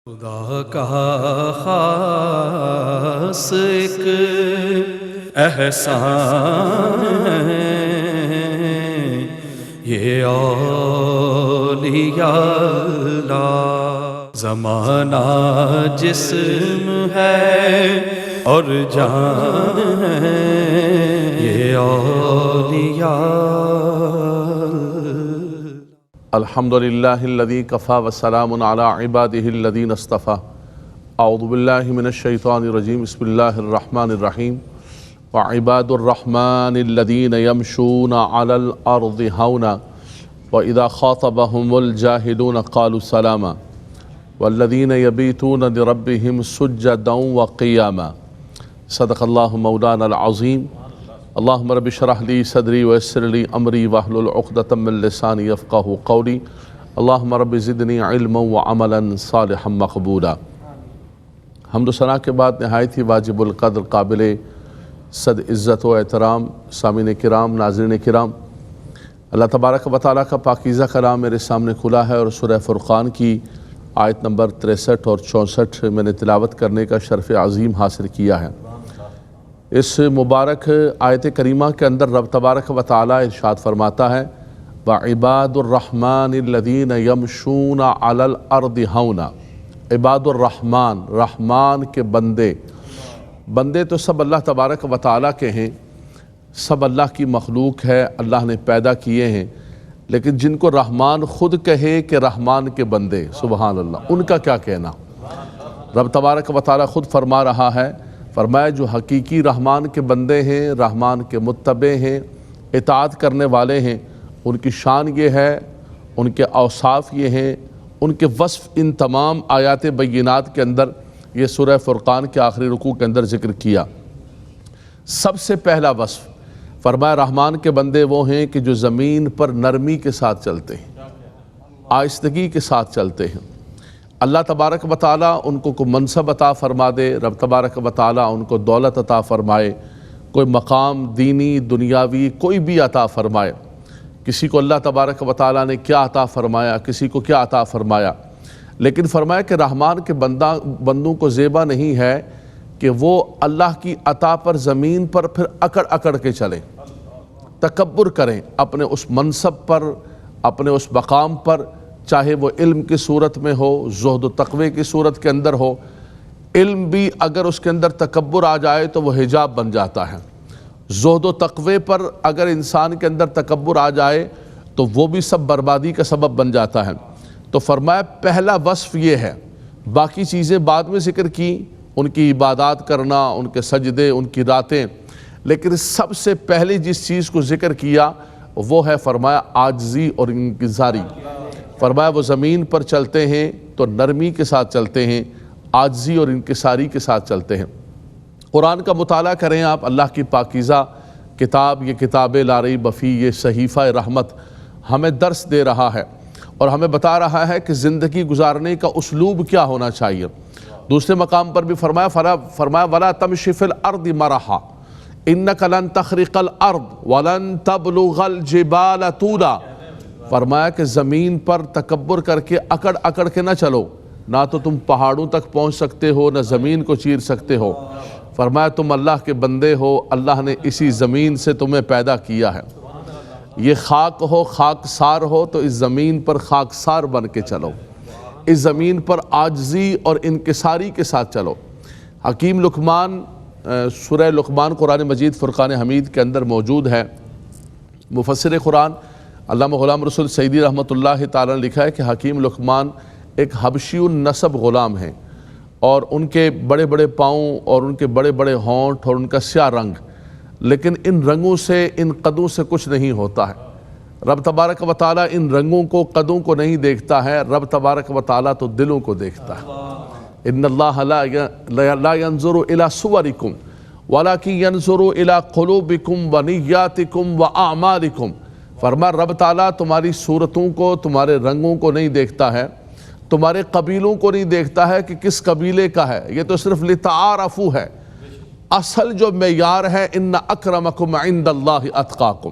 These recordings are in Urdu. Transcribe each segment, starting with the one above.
خدا کا خاص ایک احسان ہے یہ اولیاء اللہ، زمانہ جسم ہے اور جان ہے یہ اولیاء۔ الحمدللہ الذی کفا وسلام علی عبادہ الذین اصطفیٰ۔ اعوذ باللہ من الشیطان الرجیم، بسم اللہ الرحمن الرحیم۔ وعباد الرحمن الذین یمشون علی الارض ہونا واذا خاطبهم الجاہلون قالوا سلاما والذین یبیتون لربهم سجدا وقیاما۔ صدق اللہ مولانا العظیم۔ اللہم رب اشرح لی صدری ویسر لی امری واحلل عقدۃ من لسانی یفقہوا قولی۔ اللہم رب زدنی علما وعملا صالحا مقبولا۔ حمد و ثنا کے بعد نہایت ہی واجب القدر، قابل صد عزت و احترام سامعین کرام، ناظرین کرام، اللہ تبارک و تعالیٰ کا پاکیزہ کلام میرے سامنے کھلا ہے اور سورہ فرقان کی آیت نمبر 63 اور 64 میں نے تلاوت کرنے کا شرف عظیم حاصل کیا ہے۔ اس مبارک آیت کریمہ کے اندر رب تبارک و تعالیٰ ارشاد فرماتا ہے وَعِبَادُ الرَّحْمَنِ الَّذِينَ يَمْشُونَ عَلَى الْأَرْضِ هَوْنًا۔ عباد الرحمن، رحمان کے بندے تو سب اللہ تبارک و تعالیٰ کے ہیں، سب اللہ کی مخلوق ہے، اللہ نے پیدا کیے ہیں، لیکن جن کو رحمان خود کہے کہ رحمان کے بندے، سبحان اللہ، ان کا کیا کہنا۔ رب تبارک و تعالیٰ خود فرما رہا ہے، فرمایا جو حقیقی رحمان کے بندے ہیں، رحمان کے متبع ہیں، اطاعت کرنے والے ہیں، ان کی شان یہ ہے، ان کے اوصاف یہ ہیں، ان کے وصف ان تمام آیات بینات کے اندر یہ سورہ فرقان کے آخری رکوع کے اندر ذکر کیا۔ سب سے پہلا وصف فرمایا رحمان کے بندے وہ ہیں کہ جو زمین پر نرمی کے ساتھ چلتے ہیں، آہستگی کے ساتھ چلتے ہیں۔ اللہ تبارک و تعالیٰ ان کو کوئی منصب عطا فرما دے، رب تبارک و تعالیٰ ان کو دولت عطا فرمائے، کوئی مقام دینی دنیاوی کوئی بھی عطا فرمائے، کسی کو اللہ تبارک و تعالیٰ نے کیا عطا فرمایا، کسی کو کیا عطا فرمایا، لیکن فرمایا کہ رحمان کے بندوں کو زیبا نہیں ہے کہ وہ اللہ کی عطا پر زمین پر پھر اکڑ اکڑ کے چلیں، تکبر کریں اپنے اس منصب پر، اپنے اس مقام پر، چاہے وہ علم کی صورت میں ہو، زہد و تقوی کی صورت کے اندر ہو۔ علم بھی اگر اس کے اندر تکبر آ جائے تو وہ حجاب بن جاتا ہے، زہد و تقوی پر اگر انسان کے اندر تکبر آ جائے تو وہ بھی سب بربادی کا سبب بن جاتا ہے۔ تو فرمایا پہلا وصف یہ ہے، باقی چیزیں بعد میں ذکر کی، ان کی عبادات کرنا، ان کے سجدے، ان کی راتیں، لیکن سب سے پہلے جس چیز کو ذکر کیا وہ ہے فرمایا عاجزی اور انکساری۔ فرمایا وہ زمین پر چلتے ہیں تو نرمی کے ساتھ چلتے ہیں، عاجزی اور انکساری کے ساتھ چلتے ہیں۔ قرآن کا مطالعہ کریں آپ، اللہ کی پاکیزہ کتاب، یہ کتاب لا ریب فیہ، یہ صحیفہ رحمت ہمیں درس دے رہا ہے اور ہمیں بتا رہا ہے کہ زندگی گزارنے کا اسلوب کیا ہونا چاہیے۔ دوسرے مقام پر بھی فرمایا وَلَا تَمْشِ فِي الْأَرْضِ مَرَحًا إِنَّكَ لَن تَخْرِقَ الْأَرْضِ وَلَن تَبْلُغَ الْجِبَالَ طُولًا۔ فرمایا کہ زمین پر تکبر کر کے اکڑ اکڑ کے نہ چلو، نہ تو تم پہاڑوں تک پہنچ سکتے ہو، نہ زمین کو چیر سکتے ہو۔ فرمایا تم اللہ کے بندے ہو، اللہ نے اسی زمین سے تمہیں پیدا کیا ہے، یہ خاک ہو، خاکسار ہو تو اس زمین پر خاکسار بن کے چلو، اس زمین پر عاجزی اور انکساری کے ساتھ چلو۔ حکیم لقمان، سورہ لقمان قرآن مجید فرقان حمید کے اندر موجود ہے۔ مفسر قرآن علامہ غلام رسول سعیدی رحمۃ اللہ تعالیٰ نے لکھا ہے کہ حکیم لقمان ایک حبشی النسب غلام ہیں اور ان کے بڑے بڑے پاؤں اور ان کے بڑے بڑے ہونٹ اور ان کا سیاہ رنگ، لیکن ان رنگوں سے، ان قدوں سے کچھ نہیں ہوتا ہے۔ رب تبارک و تعالیٰ ان رنگوں کو، قدوں کو نہیں دیکھتا ہے، رب تبارک و تعالیٰ تو دلوں کو دیکھتا ہے۔ ان اللہ لا ينظر الى صورکم ولکن ينظر الى قلوبکم ونیاتکم واعمالکم۔ فرمایا رب تعالیٰ تمہاری صورتوں کو، تمہارے رنگوں کو نہیں دیکھتا ہے، تمہارے قبیلوں کو نہیں دیکھتا ہے کہ کس قبیلے کا ہے، یہ تو صرف لتعارفوا ہے۔ اصل جو معیار ہے ان اکرمکم عند اللہ اتقاکم،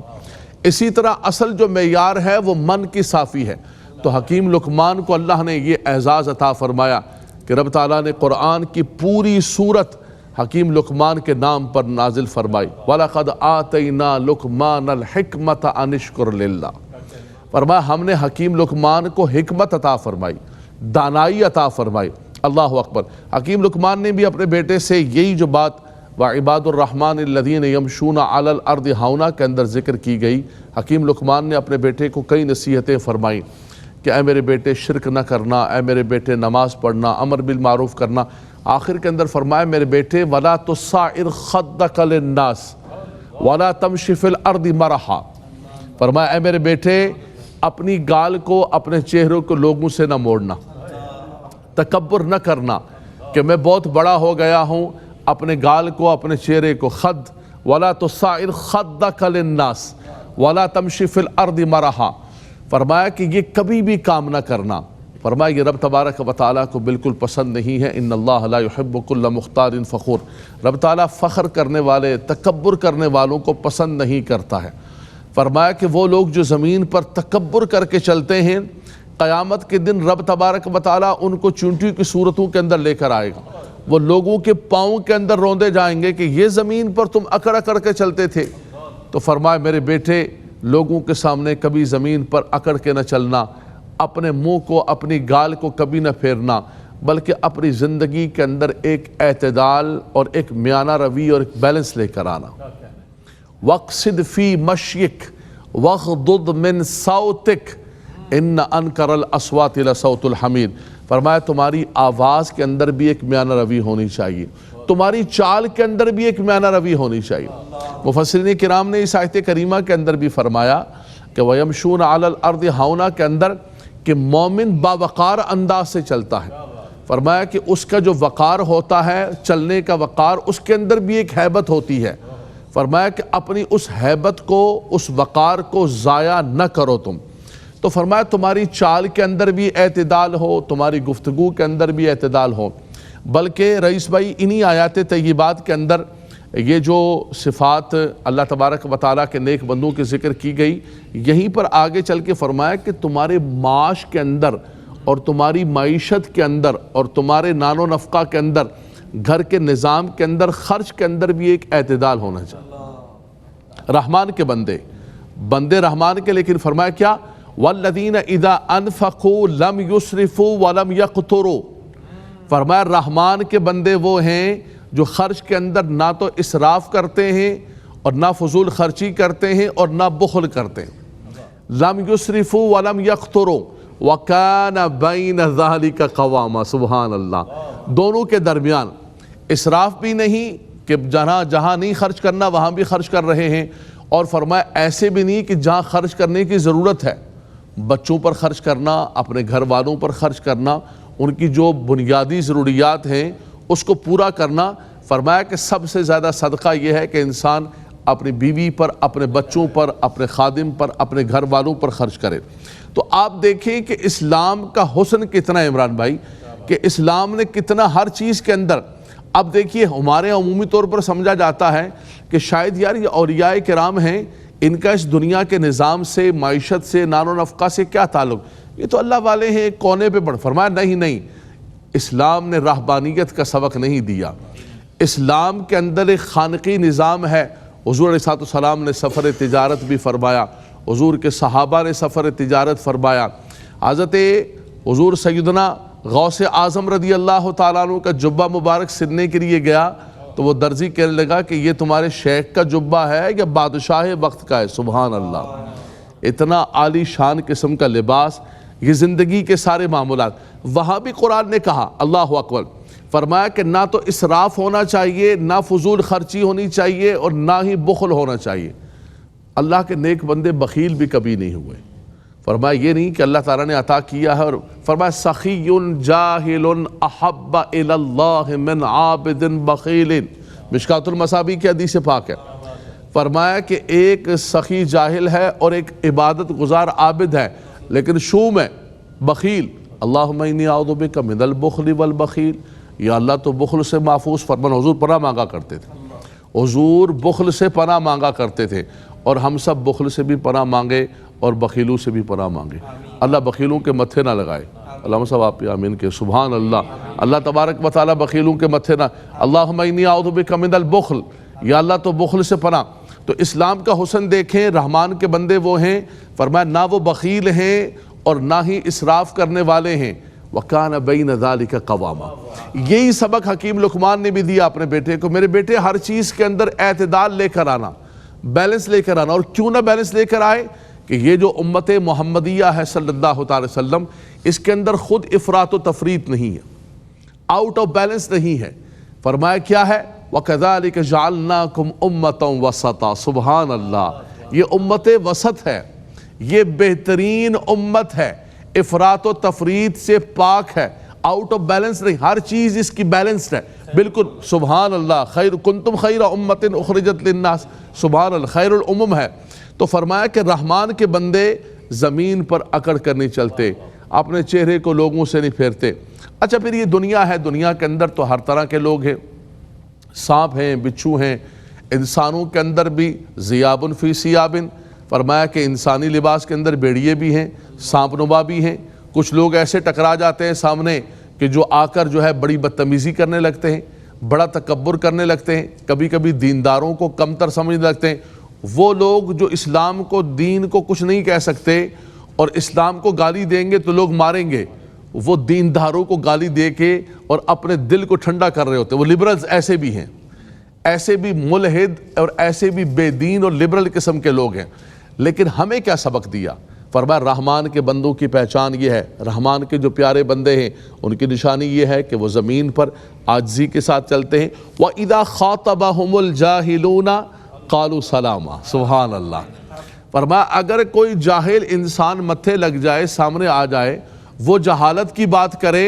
اسی طرح اصل جو معیار ہے وہ من کی صافی ہے۔ تو حکیم لقمان کو اللہ نے یہ اعزاز عطا فرمایا کہ رب تعالیٰ نے قرآن کی پوری سورت حکیم لقمان کے نام پر نازل فرمائی۔ وَلَقَدْ آتَيْنَا لُقْمَانَ الْحِكْمَةَ أَنِ اشْكُرْ لِلَّهِ، فرمایا ہم نے حکیم لقمان کو حکمت عطا فرمائی، دانائی عطا فرمائی۔ اللہ اکبر۔ حکیم لقمان نے بھی اپنے بیٹے سے یہی جو بات وَعِبَادُ الرَّحْمَنِ الَّذِينَ يَمْشُونَ عَلَى الْأَرْضِ هَوْنًا کے اندر ذکر کی گئی، حکیم لقمان نے اپنے بیٹے کو کئی نصیحتیں فرمائیں کہ اے میرے بیٹے شرک نہ کرنا، اے میرے بیٹے نماز پڑھنا، امر بالمعروف کرنا۔ آخر کے اندر فرمایا میرے بیٹے وَلَا تُصَعِّرْ خَدَّكَ لِلنَّاسِ وَلَا تَمْشِ فِي الْأَرْضِ مَرَحًا، فرمایا اے میرے بیٹے اپنی گال کو، اپنے چہروں کو لوگوں سے نہ موڑنا، تکبر نہ کرنا کہ میں بہت بڑا ہو گیا ہوں، اپنے گال کو، اپنے چہرے کو، خد وَلَا تُصَعِّرْ خَدَّكَ لِلنَّاسِ وَلَا تَمْشِ فِي الْأَرْضِ مَرَحًا، فرمایا کہ یہ کبھی بھی کام نہ کرنا۔ فرمایا یہ رب تبارک و تعالیٰ کو بالکل پسند نہیں ہے۔ ان اللہ لا يحب كل مختار فخور، رب تعالیٰ فخر کرنے والے، تکبر کرنے والوں کو پسند نہیں کرتا ہے۔ فرمایا کہ وہ لوگ جو زمین پر تکبر کر کے چلتے ہیں، قیامت کے دن رب تبارک و تعالیٰ ان کو چونٹی کی صورتوں کے اندر لے کر آئے گا، وہ لوگوں کے پاؤں کے اندر روندے جائیں گے کہ یہ زمین پر تم اکڑ اکڑ کے چلتے تھے۔ تو فرمایا میرے بیٹے لوگوں کے سامنے کبھی زمین پر اکڑ کے نہ چلنا، اپنے منہ کو، اپنی گال کو کبھی نہ پھیرنا، بلکہ اپنی زندگی کے اندر ایک اعتدال اور ایک میانہ روی اور ایک بیلنس لے کر آنا۔ وَاقْصِدْ فِي مَشْيِكَ وَاغْضُضْ مِنْ صَوْتِكَ إِنَّ أَنْكَرَ الْأَصْوَاتِ لَصَوْتُ الْحَمِيرِ، فرمایا تمہاری آواز کے اندر بھی ایک میانہ روی ہونی چاہیے، تمہاری چال کے اندر بھی ایک میانہ روی ہونی چاہیے۔ مفسرین کرام نے اس آیت کریمہ کے اندر بھی فرمایا کہ وَيَمْشُونَ عَلَى الْأَرْضِ هَوْنًا کے اندر کہ مومن باوقار انداز سے چلتا ہے۔ فرمایا کہ اس کا جو وقار ہوتا ہے، چلنے کا وقار، اس کے اندر بھی ایک ہیبت ہوتی ہے۔ فرمایا کہ اپنی اس ہیبت کو، اس وقار کو ضائع نہ کرو تم۔ تو فرمایا تمہاری چال کے اندر بھی اعتدال ہو، تمہاری گفتگو کے اندر بھی اعتدال ہو۔ بلکہ رئیس بھائی انہی آیات طیبات کے اندر یہ جو صفات اللہ تبارک و تعالیٰ کے نیک بندوں کے ذکر کی گئی، یہیں پر آگے چل کے فرمایا کہ تمہارے معاش کے اندر اور تمہاری معیشت کے اندر اور تمہارے نان و نفقہ کے اندر، گھر کے نظام کے اندر، خرچ کے اندر بھی ایک اعتدال ہونا چاہیے۔ رحمان کے بندے رحمان کے، لیکن فرمایا کیا؟ وَالَّذِينَ إِذَا أَنفَقُوا لَمْ يُسْرِفُوا وَلَمْ يَقْتُرُوا، فرمایا رحمان کے بندے وہ ہیں جو خرچ کے اندر نہ تو اسراف کرتے ہیں اور نہ فضول خرچی کرتے ہیں اور نہ بخل کرتے ہیں۔ لَمْ يُسْرِفُوا وَلَمْ يَقْتُرُوا وَكَانَ بَيْنَ ذَلِكَ قَوَامًا، سبحان اللہ، دونوں کے درمیان اسراف بھی نہیں کہ جہاں نہیں خرچ کرنا وہاں بھی خرچ کر رہے ہیں، اور فرمایا ایسے بھی نہیں کہ جہاں خرچ کرنے کی ضرورت ہے بچوں پر خرچ کرنا، اپنے گھر والوں پر خرچ کرنا، ان کی جو بنیادی ضروریات ہیں اس کو پورا کرنا۔ فرمایا کہ سب سے زیادہ صدقہ یہ ہے کہ انسان اپنی بیوی پر، اپنے بچوں پر، اپنے خادم پر، اپنے گھر والوں پر خرچ کرے۔ تو آپ دیکھیں کہ اسلام کا حسن کتنا ہے عمران بھائی، کہ اسلام نے کتنا ہر چیز کے اندر۔ اب دیکھیے ہمارے عمومی طور پر سمجھا جاتا ہے کہ شاید یار یہ اولیاء کرام ہیں، ان کا اس دنیا کے نظام سے، معیشت سے، نان و نفقہ سے کیا تعلق، یہ تو اللہ والے ہیں، ایک کونے پہ پڑھ۔ فرمایا نہیں، اسلام نے رہبانیت کا سبق نہیں دیا، اسلام کے اندر ایک خانقی نظام ہے۔ حضور علیہ السلام نے سفر تجارت بھی فرمایا، حضور کے صحابہ نے سفر تجارت فرمایا۔ حضرت حضور سیدنا غوث اعظم رضی اللہ تعالیٰ عنہ کا جبہ مبارک سلنے کے لیے گیا تو وہ درزی کہنے لگا کہ یہ تمہارے شیخ کا جبہ ہے یا بادشاہ وقت کا ہے؟ سبحان اللہ، اتنا عالی شان قسم کا لباس، یہ زندگی کے سارے معاملات۔ وہاں بھی قرآن نے کہا، اللہ اکبر، فرمایا کہ نہ تو اسراف ہونا چاہیے، نہ فضول خرچی ہونی چاہیے، اور نہ ہی بخل ہونا چاہیے۔ اللہ کے نیک بندے بخیل بھی کبھی نہیں ہوئے۔ فرمایا یہ نہیں کہ اللہ تعالیٰ نے عطا کیا ہے، اور فرمایا سخی جاہل احب الی اللہ من عابد بخیل، مشکات المصابیح کی حدیث پاک ہے۔ فرمایا کہ ایک سخی جاہل ہے اور ایک عبادت گزار عابد ہے، لیکن شوم ہے، بخیل۔ اللہم انی اعوذ بک من البخل والبخیل، یا اللہ تو بخل سے محفوظ فرمان۔ حضور پناہ مانگا کرتے تھے، حضور بخل سے پناہ مانگا کرتے تھے، اور ہم سب بخل سے بھی پناہ مانگے اور بخیلوں سے بھی پناہ مانگے۔ اللہ بخیلوں کے متھے نہ لگائے، علامہ صاحب آپ آمین کے سبحان اللہ. اللہ تبارک و تعالیٰ بخیلوں کے متھے نہ. اللہم انی اعوذ بک من البخل، یا اللہ تو بخل سے پناہ. تو اسلام کا حسن دیکھیں، رحمان کے بندے وہ ہیں، فرمایا نہ وہ بخیل ہیں اور نہ ہی اسراف کرنے والے ہیں. وَكَانَ بَيْنَ ذَلِكَ قَوَامًا. یہی سبق حکیم لقمان نے بھی دیا اپنے بیٹے کو. میرے بیٹے ہر چیز کے اندر اعتدال لے کر آنا، بیلنس لے کر آنا. اور کیوں نہ بیلنس لے کر آئے کہ یہ جو امت محمدیہ ہے صلی اللہ تعالی وسلم، اس کے اندر خود افراط و تفریط نہیں ہے، آؤٹ آف بیلنس نہیں ہے. فرمایا کیا ہے؟ وَكَذَلِكَ جَعَلْنَاكُمْ أُمَّةً وَسَطًا. سبحان اللہ، یہ امت وسط ہے، یہ بہترین امت ہے، افراط و تفریط سے پاک ہے، آؤٹ آف بیلنس نہیں، ہر چیز اس کی بیلنسڈ ہے بالکل. سبحان اللہ. خیر کنتم خیر امت اخرجت للناس. سبحان اللہ، خیر الامم ہے. تو فرمایا کہ رحمان کے بندے زمین پر اکڑ کر نہیں چلتے، اپنے چہرے کو لوگوں سے نہیں پھیرتے. اچھا پھر یہ دنیا ہے، دنیا کے اندر تو ہر طرح کے لوگ ہیں، سانپ ہیں، بچھو ہیں. انسانوں کے اندر بھی ذیاب فی ثیاب. فرمایا کہ انسانی لباس کے اندر بیڑیے بھی ہیں، سانپ نما بھی ہیں. کچھ لوگ ایسے ٹکرا جاتے ہیں سامنے کہ جو آ کر جو ہے بڑی بدتمیزی کرنے لگتے ہیں، بڑا تکبر کرنے لگتے ہیں، کبھی کبھی دینداروں کو کمتر سمجھنے لگتے ہیں. وہ لوگ جو اسلام کو، دین کو کچھ نہیں کہہ سکتے اور اسلام کو گالی دیں گے تو لوگ ماریں گے، وہ دینداروں کو گالی دے کے اور اپنے دل کو ٹھنڈا کر رہے ہوتے ہیں. وہ لبرلز ایسے بھی ہیں، ایسے بھی ملحد اور ایسے بھی بے دین اور لبرل قسم کے لوگ ہیں. لیکن ہمیں کیا سبق دیا؟ فرمایا رحمان کے بندوں کی پہچان یہ ہے، رحمان کے جو پیارے بندے ہیں ان کی نشانی یہ ہے کہ وہ زمین پر عاجزی کے ساتھ چلتے ہیں. وَإِذَا خَاطَبَهُمُ الْجَاهِلُونَ قَالُوا سَلَامًا. سبحان اللہ. فرمایا اگر کوئی جاہل انسان متھے لگ جائے، سامنے آ جائے، وہ جہالت کی بات کرے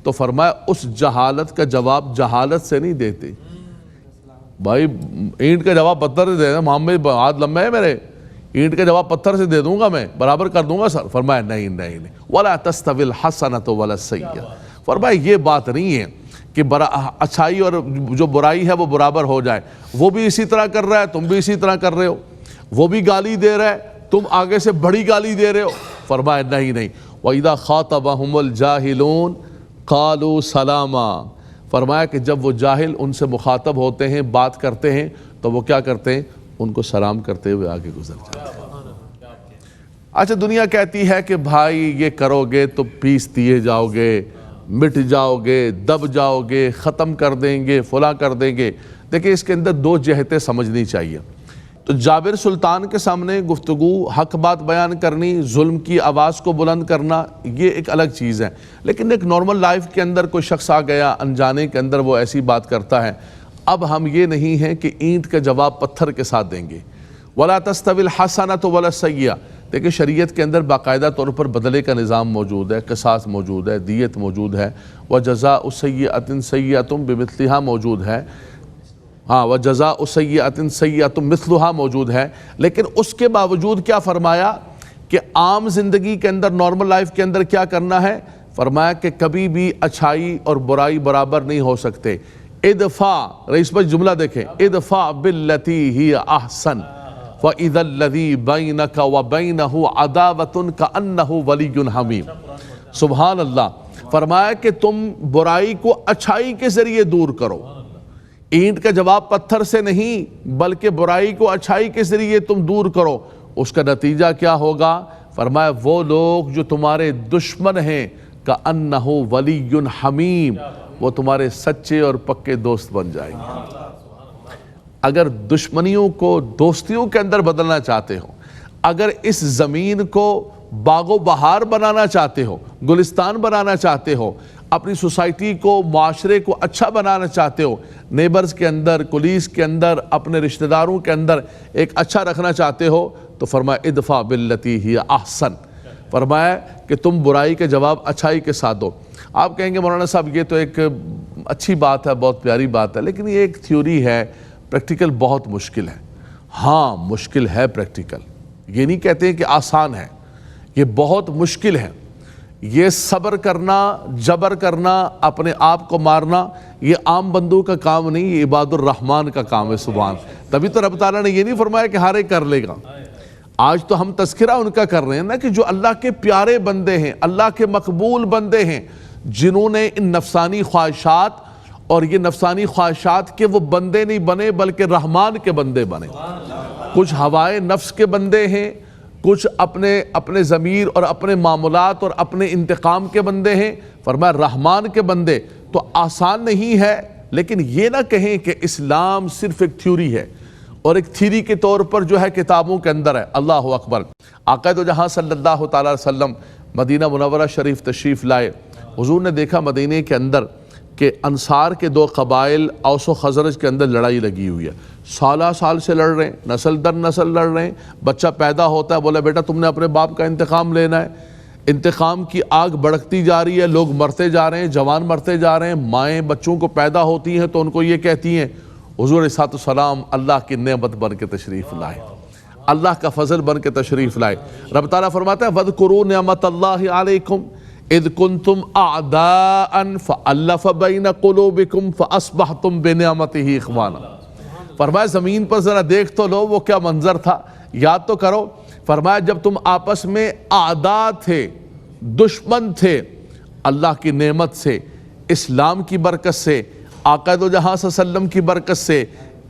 تو فرمایا اس جہالت کا جواب جہالت سے نہیں دیتے. بھائی اینٹ کا جواب پتھر سے دے دیں، محمد ہاتھ لمبے ہیں میرے، اینٹ کا جواب پتھر سے دے دوں گا، میں برابر کر دوں گا سر. فرمایا نہیں نہیں نہیں. وَلَا تَسْتَوِي الْحَسَنَةُ وَلَا السَّيِّئَةُ. فرمایا یہ بات نہیں ہے کہ اچھائی اور جو برائی ہے وہ برابر ہو جائے. وہ بھی اسی طرح کر رہا ہے، تم بھی اسی طرح کر رہے ہو. وہ بھی گالی دے رہا ہے، تم آگے سے بڑی گالی دے رہے ہو. فرمایا نہیں نہیں. وَإِذَا خَاطَبَهُمُ الْجَاهِلُونَ قَالُوا سَلَامًا. فرمایا کہ جب وہ جاہل ان سے مخاطب ہوتے ہیں، بات کرتے ہیں، تو وہ کیا کرتے ہیں؟ ان کو سلام کرتے ہوئے آگے گزر جاتے ہیں. اچھا دنیا کہتی ہے کہ بھائی یہ کرو گے تو پیس دیے جاؤ گے، مٹ جاؤ گے، دب جاؤ گے، ختم کر دیں گے، فلاں کر دیں گے. دیکھیں اس کے اندر دو جہتیں سمجھنی چاہیے. تو جابر سلطان کے سامنے گفتگو، حق بات بیان کرنی، ظلم کی آواز کو بلند کرنا، یہ ایک الگ چیز ہے. لیکن ایک نارمل لائف کے اندر کوئی شخص آ گیا انجانے کے اندر، وہ ایسی بات کرتا ہے. اب ہم یہ نہیں ہیں کہ اینٹ کا جواب پتھر کے ساتھ دیں گے. وَلَا تَسْتَوِي الْحَسَنَةُ وَلَا السَّيِّئَةُ. دیکھیں شریعت کے اندر باقاعدہ طور پر بدلے کا نظام موجود ہے، قصاص موجود ہے، دیت موجود ہے، وَجَزَاءُ سَيِّئَةٍ سَيِّئَةٌ بِمِثْلِهَا موجود ہے. وَجَزَاءُ سَيِّئَةٍ سَيِّئَةٌ مِثْلُهَا موجود ہے. لیکن اس کے باوجود کیا فرمایا کہ عام زندگی کے اندر، نارمل لائف کے اندر کیا کرنا ہے؟ فرمایا کہ کبھی بھی اچھائی اور برائی برابر نہیں ہو سکتے. ادفع، رئیس بھائی جملہ دیکھیں، ادفع باللتی ہی احسن فَإِذَا الَّذِي بَيْنَكَ وَبَيْنَهُ عَدَاوَةٌ كَأَنَّهُ وَلِيٌّ حَمِيمٌ. سبحان اللہ. فرمایا کہ تم برائی کو اچھائی کے ذریعے دور کرو. اینٹ کا جواب پتھر سے نہیں بلکہ برائی کو اچھائی کے ذریعے تم دور کرو. اس کا نتیجہ کیا ہوگا؟ فرمایا وہ لوگ جو تمہارے دشمن ہیں كَأَنَّهُ وَلِيٌّ حَمِيمٌ، وہ تمہارے سچے اور پکے دوست بن جائیں گے. اگر دشمنیوں کو دوستیوں کے اندر بدلنا چاہتے ہو، اگر اس زمین کو باغ و بہار بنانا چاہتے ہو، گلستان بنانا چاہتے ہو، اپنی سوسائٹی کو، معاشرے کو اچھا بنانا چاہتے ہو، نیبرز کے اندر، کولیز کے اندر، اپنے رشتہ داروں کے اندر ایک اچھا رکھنا چاہتے ہو، تو فرمایا ادفع باللتی ہی احسن. فرمایا کہ تم برائی کے جواب اچھائی کے ساتھ دو. آپ کہیں گے مولانا صاحب یہ تو ایک اچھی بات ہے، بہت پیاری بات ہے، لیکن یہ ایک تھیوری ہے، پریکٹیکل بہت مشکل ہے. ہاں مشکل ہے پریکٹیکل، یہ نہیں کہتے کہ آسان ہے، یہ بہت مشکل ہے. یہ صبر کرنا، جبر کرنا، اپنے آپ کو مارنا، یہ عام بندوں کا کام نہیں، یہ عباد الرحمن کا کام ہے. سبحان. تبھی تو رب تعالیٰ نے یہ نہیں فرمایا کہ ہر ایک کر لے گا. آج تو ہم تذکرہ ان کا کر رہے ہیں نا کہ جو اللہ کے پیارے بندے ہیں، اللہ کے مقبول بندے ہیں، جنہوں نے ان نفسانی خواہشات، اور یہ نفسانی خواہشات کے وہ بندے نہیں بنے بلکہ رحمان کے بندے بنے۔ کچھ ہوائے نفس کے بندے ہیں، کچھ اپنے ضمیر اور اپنے معاملات اور اپنے انتقام کے بندے ہیں۔ فرمایا رحمان کے بندے تو آسان نہیں ہے، لیکن یہ نہ کہیں کہ اسلام صرف ایک تھیوری ہے اور ایک تھیوری کے طور پر جو ہے کتابوں کے اندر ہے۔ اللہ اکبر۔ آقا دو جہاں صلی اللہ تعالیٰ علیہ وسلم مدینہ منورہ شریف تشریف لائے، حضور نے دیکھا مدینہ کے اندر کہ انصار کے دو قبائل اوس و خزرج کے اندر لڑائی لگی ہوئی ہے، سالہ سال سے لڑ رہے ہیں، نسل در نسل لڑ رہے ہیں۔ بچہ پیدا ہوتا ہے، بولا بیٹا تم نے اپنے باپ کا انتقام لینا ہے۔ انتقام کی آگ بڑھتی جا رہی ہے، لوگ مرتے جا رہے ہیں، جوان مرتے جا رہے ہیں، مائیں بچوں کو پیدا ہوتی ہیں تو ان کو یہ کہتی ہیں۔ حضور علیہ السلام اللہ کی نعمت بن کے تشریف لائے، اللہ کا فضل بن کے تشریف لائے۔ رب تعالیٰ فرماتا ہے وَاذْكُرُوا نِعْمَةَ اللَّهِ عَلَيْكُمْ اذ کنتم اعداء فالف بین قلوبکم فاصبحتم بنعمته اخوانا۔ فرمایا زمین پر ذرا دیکھ تو لو وہ کیا منظر تھا، یاد تو کرو۔ فرمایا جب تم آپس میں اعداء تھے، دشمن تھے، اللہ کی نعمت سے، اسلام کی برکت سے، آقا دو جہاں صلی اللہ علیہ وسلم کی برکت سے،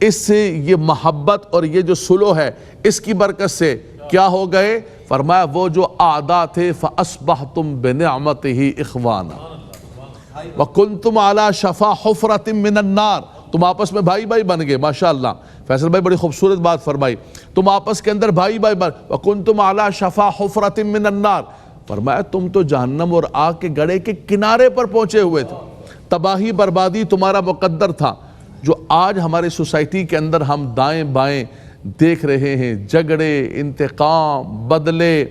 اس سے یہ محبت اور یہ جو صلح ہے اس کی برکت سے کیا ہو گئے؟ فرمایا وہ جو اعداء تھے فَأَصْبَحْتُمْ بِنِعْمَتِهِ إِخْوَانًا وَكُنْتُمْ عَلَى شَفَا حُفْرَةٍ مِّنَ النَّارِ۔ تم آپس میں بھائی بھائی بن گئے، ماشاءاللہ فیصل بھائی بڑی خوبصورت بات فرمائی، تم آپس کے اندر بھائی بھائی بن وَكُنْتُمْ عَلَى شَفَا حُفْرَةٍ مِّنَ النَّارِ۔ فرمایا تم تو جہنم اور آگ کے گڑھے کے کنارے پر پہنچے ہوئے تھے، تباہی بربادی تمہارا مقدر تھا۔ جو آج ہمارے سوسائٹی کے اندر ہم دائیں بائیں دیکھ رہے ہیں، جھگڑے، انتقام، بدلے،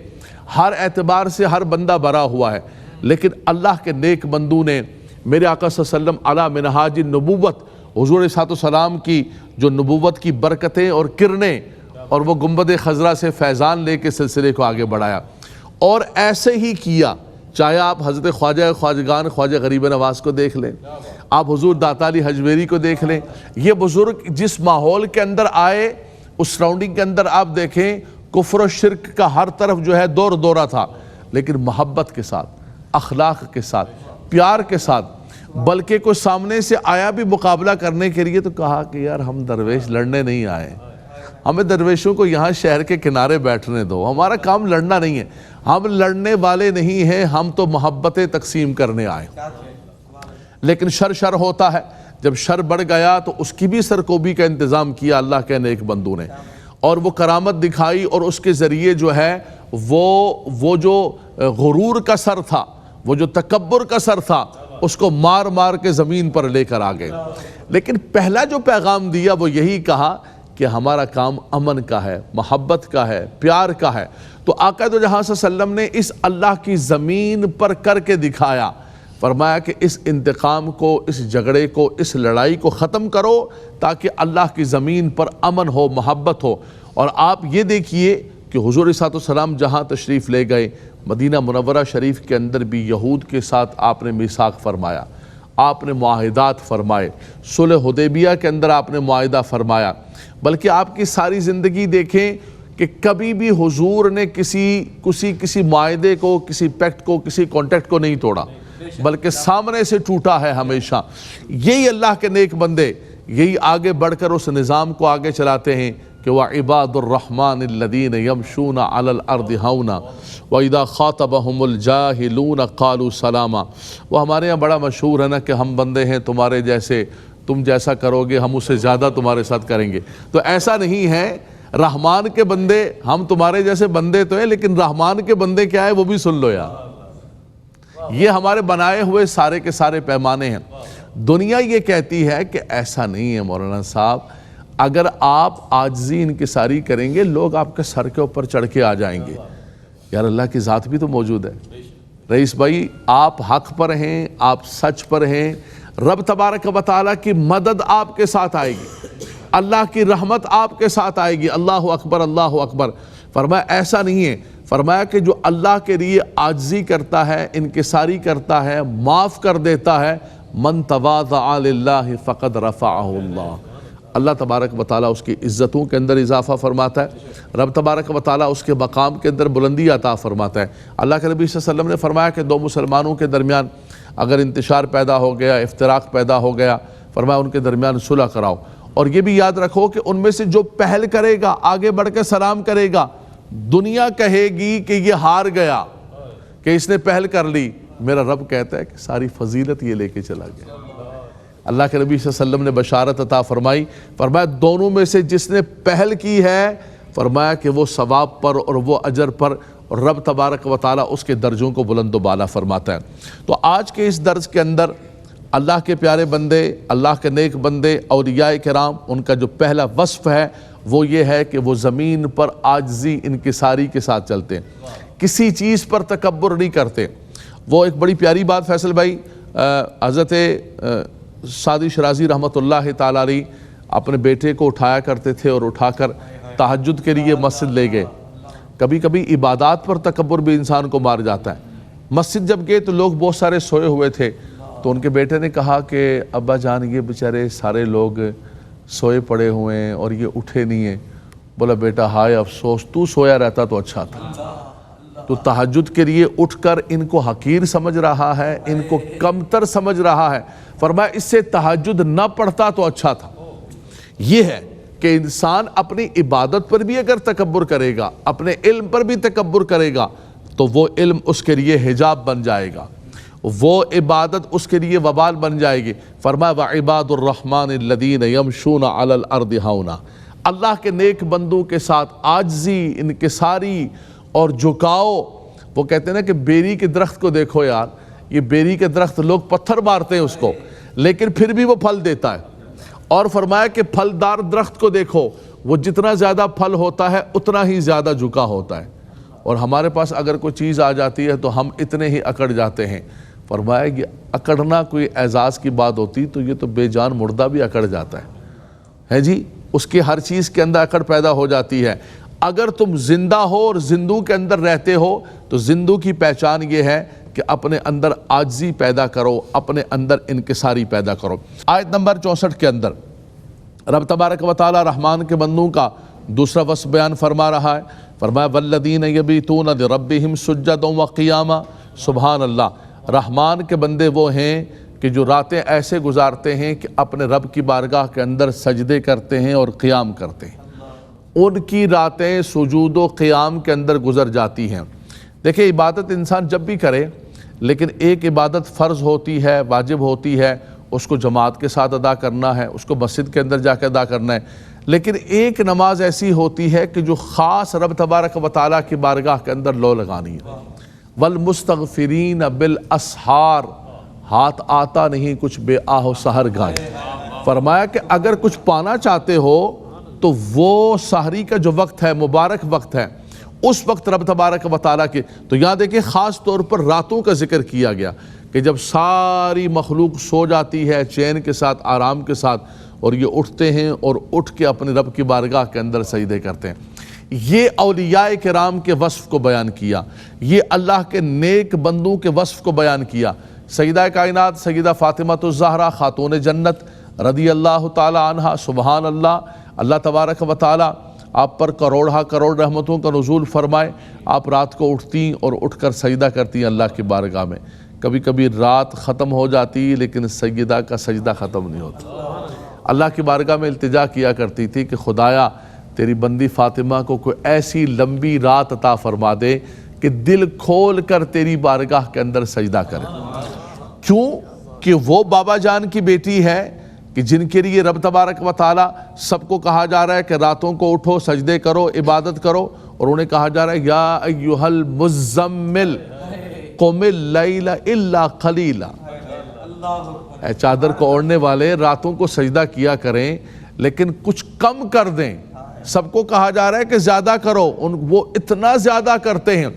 ہر اعتبار سے ہر بندہ بھرا ہوا ہے، لیکن اللہ کے نیک بندوں نے میرے آقا صلی اللہ علیہ وسلم علی منہاج النبوت، حضور علیہ السلام کی جو نبوت کی برکتیں اور کرنیں، اور وہ گنبد خضرا سے فیضان لے کے سلسلے کو آگے بڑھایا، اور ایسے ہی کیا۔ چاہے آپ حضرت خواجہ خواجگان خواجہ غریب نواز کو دیکھ لیں، آپ حضور داتا علی حجویری کو دیکھ لیں، یہ بزرگ جس ماحول کے اندر آئے اس سراؤنڈنگ کے اندر آپ دیکھیں کفر و شرک کا ہر طرف جو ہے دور دورہ تھا، لیکن محبت کے ساتھ، اخلاق کے ساتھ، پیار کے ساتھ، بلکہ کوئی سامنے سے آیا بھی مقابلہ کرنے کے لیے تو کہا کہ یار ہم درویش لڑنے نہیں آئے، ہمیں درویشوں کو یہاں شہر کے کنارے بیٹھنے دو، ہمارا کام لڑنا نہیں ہے، ہم لڑنے والے نہیں ہیں، ہم تو محبتیں تقسیم کرنے آئے۔ لیکن شر ہوتا ہے، جب شر بڑھ گیا تو اس کی بھی سرکوبی کا انتظام کیا اللہ کے نیک بندوں نے، اور وہ کرامت دکھائی، اور اس کے ذریعے جو ہے وہ جو غرور کا سر تھا، وہ جو تکبر کا سر تھا، اس کو مار مار کے زمین پر لے کر آگئے۔ لیکن پہلا جو پیغام دیا وہ یہی کہا کہ ہمارا کام امن کا ہے، محبت کا ہے، پیار کا ہے۔ تو آقا دو جہاں صلی اللہ علیہ وسلم نے اس اللہ کی زمین پر کر کے دکھایا، فرمایا کہ اس انتقام کو، اس جھگڑے کو، اس لڑائی کو ختم کرو تاکہ اللہ کی زمین پر امن ہو، محبت ہو۔ اور آپ یہ دیکھیے کہ حضور صلی اللہ علیہ وسلم جہاں تشریف لے گئے، مدینہ منورہ شریف کے اندر بھی یہود کے ساتھ آپ نے میثاق فرمایا، آپ نے معاہدات فرمائے، صلح حدیبیہ کے اندر آپ نے معاہدہ فرمایا، بلکہ آپ کی ساری زندگی دیکھیں کہ کبھی بھی حضور نے کسی معاہدے کو، کسی پیکٹ کو، کسی کانٹیکٹ کو نہیں توڑا، بلکہ سامنے سے ٹوٹا ہے ہمیشہ۔ یہی اللہ کے نیک بندے یہی آگے بڑھ کر اس نظام کو آگے چلاتے ہیں کہ وَعِبَادُ الرَّحْمَنِ الَّذِينَ يَمْشُونَ عَلَى الْأَرْضِ هَوْنًا وَإِذَا خَاطَبَهُمُ الْجَاهِلُونَ قَالُوا سَلَامًا۔ وہ ہمارے یہاں بڑا مشہور ہے نا کہ ہم بندے ہیں تمہارے جیسے، تم جیسا کرو گے ہم اس سے زیادہ تمہارے ساتھ کریں گے۔ تو ایسا نہیں ہے، رحمان کے بندے، ہم تمہارے جیسے بندے تو ہیں لیکن رحمان کے بندے کیا ہے وہ بھی سن لو یار۔ یہ ہمارے بنائے ہوئے سارے کے سارے پیمانے ہیں۔ دنیا یہ کہتی ہے کہ ایسا نہیں ہے مولانا صاحب، اگر آپ عاجزی انکساری کریں گے لوگ آپ کے سر کے اوپر چڑھ کے آ جائیں گے۔ یار اللہ کی ذات بھی تو موجود ہے۔ رئیس بھائی آپ حق پر ہیں، آپ سچ پر ہیں، رب تبارک و تعالیٰ کی مدد آپ کے ساتھ آئے گی، اللہ کی رحمت آپ کے ساتھ آئے گی۔ اللہ اکبر، اللہ اکبر۔ فرمایا ایسا نہیں ہے، فرمایا کہ جو اللہ کے لیے عاجزی کرتا ہے، انکساری کرتا ہے، معاف کر دیتا ہے، من تواضع للہ فقد رفعہ اللہ۔ اللہ تبارک و تعالیٰ اس کی عزتوں کے اندر اضافہ فرماتا ہے، رب تبارک و تعالیٰ اس کے مقام کے اندر بلندی عطا فرماتا ہے۔ اللہ کے نبی صلی اللہ علیہ وسلم نے فرمایا کہ دو مسلمانوں کے درمیان اگر انتشار پیدا ہو گیا، افتراق پیدا ہو گیا، فرمایا ان کے درمیان صلح کراؤ، اور یہ بھی یاد رکھو کہ ان میں سے جو پہل کرے گا، آگے بڑھ کے سلام کرے گا، دنیا کہے گی کہ یہ ہار گیا، کہ اس نے پہل کر لی، میرا رب کہتا ہے کہ ساری فضیلت یہ لے کے چلا گیا۔ اللہ کے نبی صلی اللہ علیہ وسلم نے بشارت عطا فرمائی، فرمایا دونوں میں سے جس نے پہل کی ہے، فرمایا کہ وہ ثواب پر اور وہ اجر پر، اور رب تبارک و تعالیٰ اس کے درجوں کو بلند و بالا فرماتا ہے۔ تو آج کے اس درس کے اندر اللہ کے پیارے بندے، اللہ کے نیک بندے، اولیاء کرام، ان کا جو پہلا وصف ہے وہ یہ ہے کہ وہ زمین پر عاجزی انکساری کے ساتھ چلتے ہیں، کسی چیز پر تکبر نہیں کرتے۔ وہ ایک بڑی پیاری بات فیصل بھائی، حضرت سعدی شرازی رحمۃ اللہ تعالیٰ علیہ اپنے بیٹے کو اٹھایا کرتے تھے اور اٹھا کر تہجد کے لیے مسجد لے گئے۔ کبھی کبھی عبادات پر تکبر بھی انسان کو مار جاتا ہے۔ مسجد جب گئے تو لوگ بہت سارے سوئے ہوئے تھے، تو ان کے بیٹے نے کہا کہ ابا جان یہ بیچارے سارے لوگ سوئے پڑے ہوئے ہیں اور یہ اٹھے نہیں ہیں۔ بولا بیٹا ہائے افسوس، تو سویا رہتا تو اچھا تھا۔ تو تہجد کے لیے اٹھ کر ان کو حقیر سمجھ رہا ہے، ان کو کمتر سمجھ رہا ہے۔ فرمایا اس سے تہجد نہ پڑھتا تو اچھا تھا۔ یہ ہے کہ انسان اپنی عبادت پر بھی اگر تکبر کرے گا، اپنے علم پر بھی تکبر کرے گا، تو وہ علم اس کے لیے حجاب بن جائے گا، وہ عبادت اس کے لیے وبال بن جائے گی۔ فرمایا وعباد الرحمن الذین یمشون علی الارض ہونا، اللہ کے نیک بندوں کے ساتھ عاجزی، انکساری اور جھکاؤ۔ وہ کہتے ہیں نا کہ بیری کے درخت کو دیکھو یار، یہ بیری کے درخت لوگ پتھر مارتے ہیں اس کو، لیکن پھر بھی وہ پھل دیتا ہے۔ اور فرمایا کہ پھلدار درخت کو دیکھو، وہ جتنا زیادہ پھل ہوتا ہے اتنا ہی زیادہ جھکا ہوتا ہے۔ اور ہمارے پاس اگر کوئی چیز آ جاتی ہے تو ہم اتنے ہی اکڑ جاتے ہیں۔ فرمایا کہ اکڑنا کوئی اعزاز کی بات ہوتی تو یہ تو بے جان مردہ بھی اکڑ جاتا ہے جی، اس کی ہر چیز کے اندر اکڑ پیدا ہو جاتی ہے۔ اگر تم زندہ ہو اور زندوں کے اندر رہتے ہو تو زندوں کی پہچان یہ ہے کہ اپنے اندر عاجزی پیدا کرو، اپنے اندر انکساری پیدا کرو۔ آیت نمبر 64 کے اندر رب تبارک و تعالی رحمان کے بندوں کا دوسرا وصف بیان فرما رہا ہے۔ فرمایا والذین یبیتون لربہم سجدا وقیاما، سبحان اللہ، رحمان کے بندے وہ ہیں کہ جو راتیں ایسے گزارتے ہیں کہ اپنے رب کی بارگاہ کے اندر سجدے کرتے ہیں اور قیام کرتے ہیں۔ ان کی راتیں سجود و قیام کے اندر گزر جاتی ہیں۔ دیکھیں عبادت انسان جب بھی کرے، لیکن ایک عبادت فرض ہوتی ہے، واجب ہوتی ہے، اس کو جماعت کے ساتھ ادا کرنا ہے، اس کو مسجد کے اندر جا کے ادا کرنا ہے۔ لیکن ایک نماز ایسی ہوتی ہے کہ جو خاص رب تبارک و تعالیٰ کی بارگاہ کے اندر لو لگانی ہے۔ والمستغفرین بالاسحار، ہاتھ آتا نہیں کچھ بے آہ و سحر گائے۔ فرمایا کہ اگر کچھ پانا چاہتے ہو تو وہ سحری کا جو وقت ہے، مبارک وقت ہے، اس وقت رب تبارک و تعالیٰ کے، تو یہاں دیکھیں خاص طور پر راتوں کا ذکر کیا گیا کہ جب ساری مخلوق سو جاتی ہے چین کے ساتھ، آرام کے ساتھ، اور یہ اٹھتے ہیں اور اٹھ کے اپنے رب کی بارگاہ کے اندر سجدے کرتے ہیں۔ یہ اولیاء کرام کے وصف کو بیان کیا، یہ اللہ کے نیک بندوں کے وصف کو بیان کیا۔ سیدہ کائنات سیدہ فاطمہ الزہرا خاتون جنت رضی اللہ تعالی عنہا، سبحان اللہ، اللہ تبارک و تعالی آپ پر کروڑہ کروڑ رحمتوں کا نزول فرمائے۔ آپ رات کو اٹھتی اور اٹھ کر سجدہ کرتی ہیں اللہ کی بارگاہ میں۔ کبھی کبھی رات ختم ہو جاتی لیکن سیدہ کا سجدہ ختم نہیں ہوتا۔ اللہ کی بارگاہ میں التجا کیا کرتی تھی کہ خدایا تیری بندی فاطمہ کو کوئی ایسی لمبی رات عطا فرما دے کہ دل کھول کر تیری بارگاہ کے اندر سجدہ کرے۔ کیوں کہ وہ بابا جان کی بیٹی ہے کہ جن کے لیے رب تبارک و تعالیٰ سب کو کہا جا رہا ہے کہ راتوں کو اٹھو، سجدے کرو، عبادت کرو، اور انہیں کہا جا رہا ہے یا ایھا المزمل قم اللیل الا قلیلا، اے چادر کو اوڑھنے والے راتوں کو سجدہ کیا کریں لیکن کچھ کم کر دیں۔ سب کو کہا جا رہا ہے کہ زیادہ کرو، وہ اتنا زیادہ کرتے ہیں،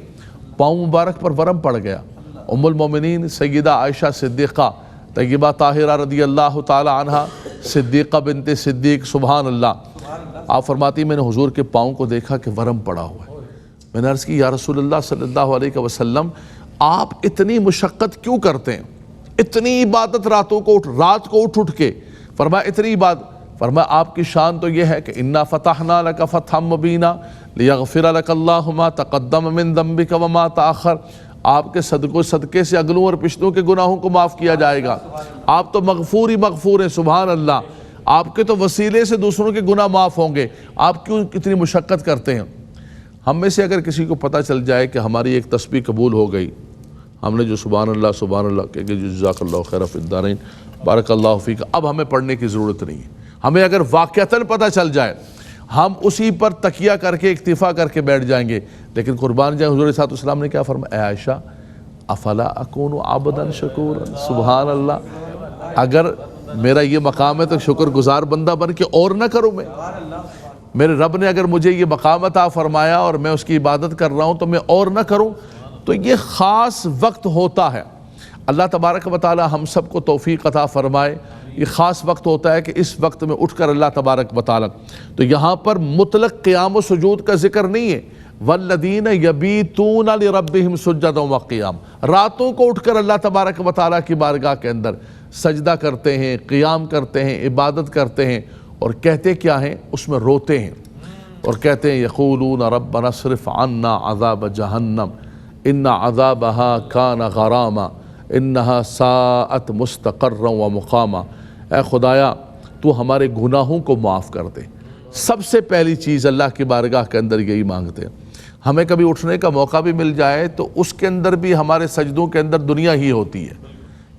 پاؤں مبارک پر ورم پڑ گیا۔ ام المومنین سیدہ عائشہ صدیقہ طیبہ طاہرہ رضی اللہ تعالی عنہ، صدیقہ بنت صدیق، سبحان اللہ، آپ فرماتی میں نے حضور کے پاؤں کو دیکھا کہ ورم پڑا ہوا ہے۔ میں نے عرض کی یا رسول اللہ صلی اللہ علیہ وسلم آپ اتنی مشقت کیوں کرتے ہیں، اتنی عبادت رات کو اٹھ کے، فرمایا اتنی عبادت، فرمایا آپ کی شان تو یہ ہے کہ انا فتحنا لک فتحا مبینا لیغفر لک اللہ ما تقدم من ذنبک وما تاخر، آپ کے صدقے سے اگلوں اور پچھلوں کے گناہوں کو معاف کیا جائے گا۔ آپ تو مغفور ہی مغفور ہیں، سبحان اللہ، آپ کے تو وسیلے سے دوسروں کے گناہ معاف ہوں گے، آپ کیوں کتنی مشقت کرتے ہیں؟ ہم میں سے اگر کسی کو پتہ چل جائے کہ ہماری ایک تسبیح قبول ہو گئی، ہم نے جو سبحان اللہ کہہ کے جزاک اللہ خیر فی الدارین بارک اللہ فیک، اب ہمیں پڑھنے کی ضرورت نہیں ہے۔ ہمیں اگر واقعتاً پتہ چل جائے ہم اسی پر تکیہ کر کے اکتفا کر کے بیٹھ جائیں گے، لیکن قربان جائیں حضور صلی اللہ علیہ وسلم نے کیا فرمایا؟ اے عائشہ افلا اکون عبدا شکورا، سبحان اللہ، اگر میرا یہ مقام ہے تو شکر گزار بندہ بن کے اور نہ کروں میں؟ میرے رب نے اگر مجھے یہ مقام عطا فرمایا اور میں اس کی عبادت کر رہا ہوں تو میں اور نہ کروں؟ تو یہ خاص وقت ہوتا ہے، اللہ تبارک و تعالی ہم سب کو توفیق عطا فرمائے۔ یہ خاص وقت ہوتا ہے کہ اس وقت میں اٹھ کر اللہ تبارک و تعالی، تو یہاں پر مطلق قیام و سجود کا ذکر نہیں ہے، والذین یبیتون لربہم سجدا وقیاما، راتوں کو اٹھ کر اللہ تبارک و تعالی کی بارگاہ کے اندر سجدہ کرتے ہیں، قیام کرتے ہیں، عبادت کرتے ہیں، اور کہتے کیا ہیں؟ اس میں روتے ہیں اور کہتے ہیں یقولون ربنا اصرف عنا عذاب جہنم ان عذابها کان غراما انہا ساءت مستقرا و مقاما، اے خدایا تو ہمارے گناہوں کو معاف کر دے۔ سب سے پہلی چیز اللہ کی بارگاہ کے اندر یہی مانگتے ہیں۔ ہمیں کبھی اٹھنے کا موقع بھی مل جائے تو اس کے اندر بھی ہمارے سجدوں کے اندر دنیا ہی ہوتی ہے۔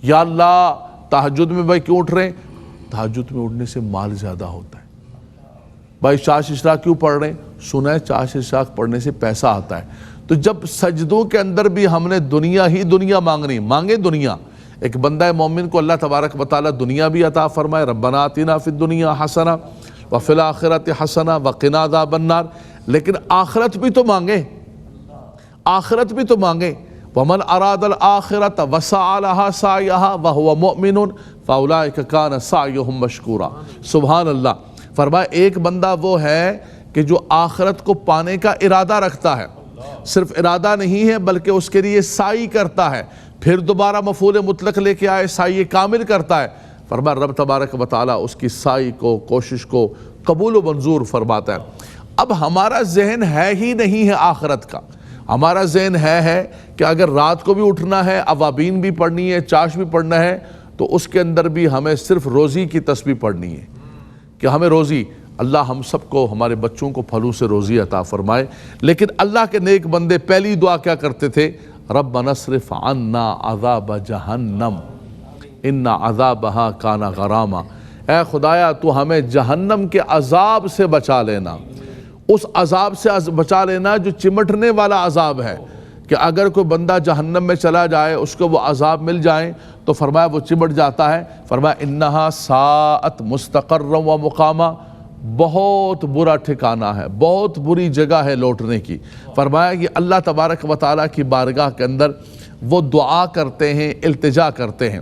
یا اللہ تہجد میں بھائی کیوں اٹھ رہے ہیں؟ تہجد میں اٹھنے سے مال زیادہ ہوتا ہے۔ بھائی چاش اشراق کیوں پڑھ رہے ہیں؟ سنا ہے چاش اشراق پڑھنے سے پیسہ آتا ہے۔ تو جب سجدوں کے اندر بھی ہم نے دنیا ہی دنیا مانگنی، مانگے دنیا۔ ایک بندہ مومن کو اللہ تبارک و تعالی دنیا بھی عطا فرمائے، ربنا آتنا فی الدنیا حسنہ وفی الآخرۃ حسنہ وقنا عذاب النار، لیکن آخرت بھی تو مانگے، آخرت بھی تو مانگے۔ ومن اراد الآخرۃ وسعی لہا سعیہا وہو مؤمن فاولئک کان سعیہم مشکورا، سبحان اللہ۔ فرمایا ایک بندہ وہ ہے کہ جو آخرت کو پانے کا ارادہ رکھتا ہے، صرف ارادہ نہیں ہے بلکہ اس کے لیے سعی کرتا ہے، پھر دوبارہ مفعول مطلق لے کے آئے سعی کامل کرتا ہے۔ فرمایا رب تبارک و تعالی اس کی سعی کو، کوشش کو قبول و منظور فرماتا ہے۔ اب ہمارا ذہن ہے ہی نہیں ہے آخرت کا، ہمارا ذہن ہے کہ اگر رات کو بھی اٹھنا ہے، اوابین بھی پڑھنی ہے، چاش بھی پڑھنا ہے، تو اس کے اندر بھی ہمیں صرف روزی کی تسبیح پڑھنی ہے کہ ہمیں روزی، اللہ ہم سب کو، ہمارے بچوں کو پھلوں سے روزی عطا فرمائے۔ لیکن اللہ کے نیک بندے پہلی دعا کیا کرتے تھے؟ ربنا اصرف عنا عذاب جہنم ان عذابها کان غراما، اے خدایا تو ہمیں جہنم کے عذاب سے بچا لینا، اس عذاب سے بچا لینا جو چمٹنے والا عذاب ہے، کہ اگر کوئی بندہ جہنم میں چلا جائے اس کو وہ عذاب مل جائیں تو فرمایا وہ چمٹ جاتا ہے۔ فرمایا انہا ساءت مستقرا و مقاما، بہت برا ٹھکانہ ہے، بہت بری جگہ ہے لوٹنے کی۔ فرمایا یہ اللہ تبارک و تعالیٰ کی بارگاہ کے اندر وہ دعا کرتے ہیں، التجا کرتے ہیں۔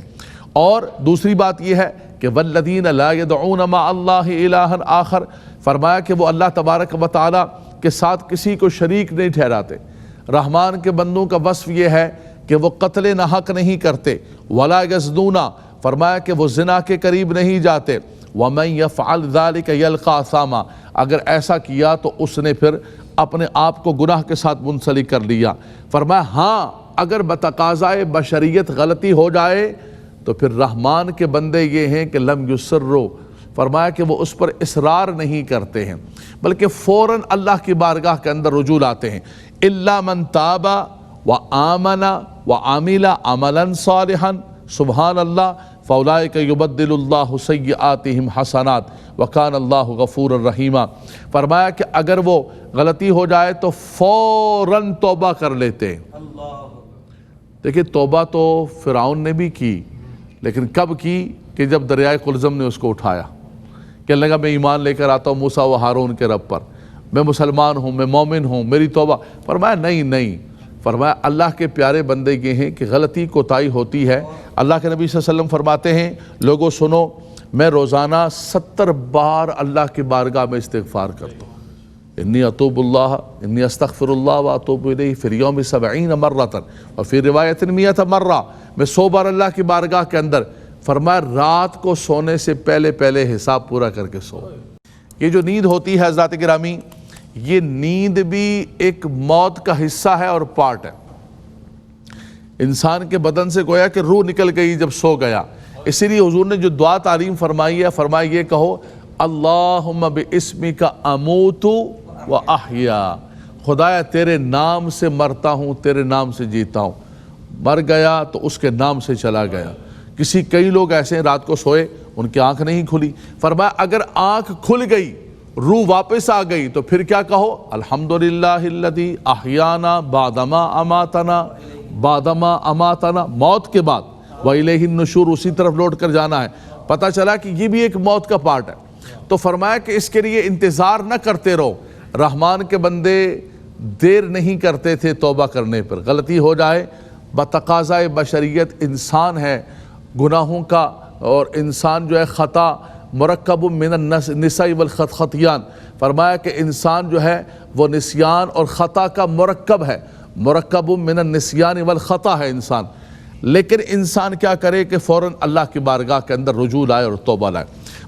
اور دوسری بات یہ ہے کہ والذین لا يدعون مع اللہ الہا آخر، فرمایا کہ وہ اللہ تبارک و تعالیٰ کے ساتھ کسی کو شریک نہیں ٹھہراتے۔ رحمان کے بندوں کا وصف یہ ہے کہ وہ قتل نہ حق نہیں کرتے، ولا یزنون، فرمایا کہ وہ زنا کے قریب نہیں جاتے، وَمَنْ يَفْعَلْ ذَلِكَ يَلْقَى أَثَامًا، اگر ایسا کیا تو اس نے پھر اپنے آپ کو گناہ کے ساتھ منسلک کر لیا۔ فرمایا ہاں اگر بتقاضائے بشریت غلطی ہو جائے تو پھر رحمان کے بندے یہ ہیں کہ لم یسروا، فرمایا کہ وہ اس پر اصرار نہیں کرتے ہیں بلکہ فوراً اللہ کی بارگاہ کے اندر رجوع لاتے ہیں۔ اِلَّا مَنْ تَابَ وَآمَنَ وَعَمِلَ عَمَلًا صَالِحًا، سبحان اللہ، فَأُولَئِكَ يُبَدِّلُ اللَّهُ سَيِّئَاتِهِمْ حَسَنَاتٍ وَكَانَ اللَّهُ غَفُورًا رَحِيمًا۔ فرمایا کہ اگر وہ غلطی ہو جائے تو فوراً توبہ کر لیتے ہیں۔ دیکھیں توبہ تو فرعون نے بھی کی، لیکن کب کی؟ کہ جب دریائے قلزم نے اس کو اٹھایا، کہنے لگا میں ایمان لے کر آتا ہوں موسیٰ و ہارون کے رب پر، میں مسلمان ہوں، میں مومن ہوں، میری توبہ۔ فرمایا نہیں، فرمایا اللہ کے پیارے بندے یہ ہیں کہ غلطی کوتاہی ہوتی ہے۔ اللہ کے نبی صلی اللہ علیہ وسلم فرماتے ہیں لوگوں سنو، میں روزانہ 70 بار اللہ کی بارگاہ میں استغفار کرتا ہوں، انی اتوب اللہ، انی استغفر اللہ و اتوب الیہ فی اليوم 70 مرۃ وفی روایت 100 مرہ، میں 100 بار اللہ کی بارگاہ کے اندر فرمایا رات کو سونے سے پہلے پہلے حساب پورا کر کے سو۔ یہ جو نیند ہوتی ہے حضرات گرامی، یہ نیند بھی ایک موت کا حصہ ہے اور پارٹ ہے۔ انسان کے بدن سے گویا کہ روح نکل گئی جب سو گیا، اسی لیے حضور نے جو دعا تعلیم فرمائی ہے، فرمایا یہ کہو اللہم باسمک اموت و احیا، خدایا تیرے نام سے مرتا ہوں، تیرے نام سے جیتا ہوں۔ مر گیا تو اس کے نام سے چلا گیا۔ کئی لوگ ایسے ہیں رات کو سوئے، ان کی آنکھ نہیں کھلی، فرمایا اگر آنکھ کھل گئی، روح واپس آ گئی تو پھر کیا کہو؟ الحمدللہ الذی احیانا بعدما اماتنا، بعدما اماتنا، موت کے بعد، وَإِلَيْهِ النُّشُورُ، اسی طرف لوٹ کر جانا ہے۔ پتہ چلا کہ یہ بھی ایک موت کا پارٹ ہے۔ تو فرمایا کہ اس کے لیے انتظار نہ کرتے رہو۔ رحمان کے بندے دیر نہیں کرتے تھے توبہ کرنے پر، غلطی ہو جائے بتقاضۂ بشریت، انسان ہے گناہوں کا، اور انسان جو ہے خطا مرکب من النساء والخطیان، فرمایا کہ انسان جو ہے وہ نسیان اور خطا کا مرکب ہے، مرکب من النسیان والخطا ہے انسان۔ لیکن انسان کیا کرے کہ فوراً اللہ کی بارگاہ کے اندر رجوع لائے اور توبہ لائے۔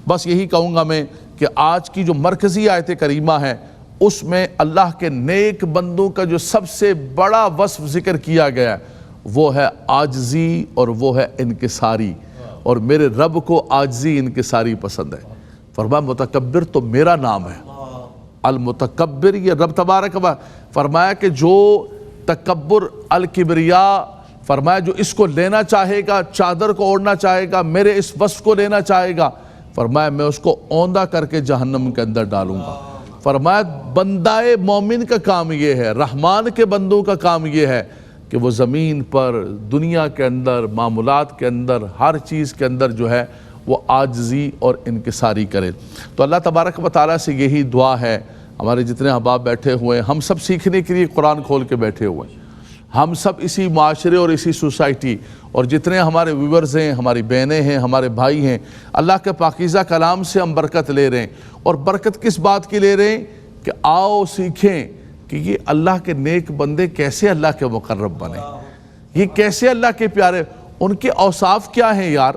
بس یہی کہوں گا میں کہ آج کی جو مرکزی آیت کریمہ ہے، اس میں اللہ کے نیک بندوں کا جو سب سے بڑا وصف ذکر کیا گیا ہے وہ ہے عاجزی اور وہ ہے انکساری، اور میرے رب کو عاجزی انکساری پسند ہے۔ فرمایا متکبر تو میرا نام ہے، المتکبر یہ رب تبارک و فرمایا کہ جو تکبر الکبریا، فرمایا جو اس کو لینا چاہے گا، چادر کو اوڑھنا چاہے گا، میرے اس وصف کو لینا چاہے گا، فرمایا میں اس کو اوندھا کر کے جہنم کے اندر ڈالوں گا۔ فرمایا بندہ مومن کا کام یہ ہے، رحمان کے بندوں کا کام یہ ہے کہ وہ زمین پر، دنیا کے اندر، معاملات کے اندر، ہر چیز کے اندر جو ہے وہ عاجزی اور انکساری کرے۔ تو اللہ تبارک و تعالیٰ سے یہی دعا ہے۔ ہمارے جتنے احباب بیٹھے ہوئے ہیں، ہم سب سیکھنے کے لیے قرآن کھول کے بیٹھے ہوئے ہیں، ہم سب اسی معاشرے اور اسی سوسائٹی، اور جتنے ہمارے ویورز ہیں، ہماری بہنیں ہیں، ہمارے بھائی ہیں، اللہ کے پاکیزہ کلام سے ہم برکت لے رہے ہیں۔ اور برکت کس بات کی لے رہے ہیں؟ کہ آؤ سیکھیں کہ یہ اللہ کے نیک بندے کیسے اللہ کے مقرب بنے، یہ کیسے اللہ کے پیارے، ان کے اوصاف کیا ہیں یار۔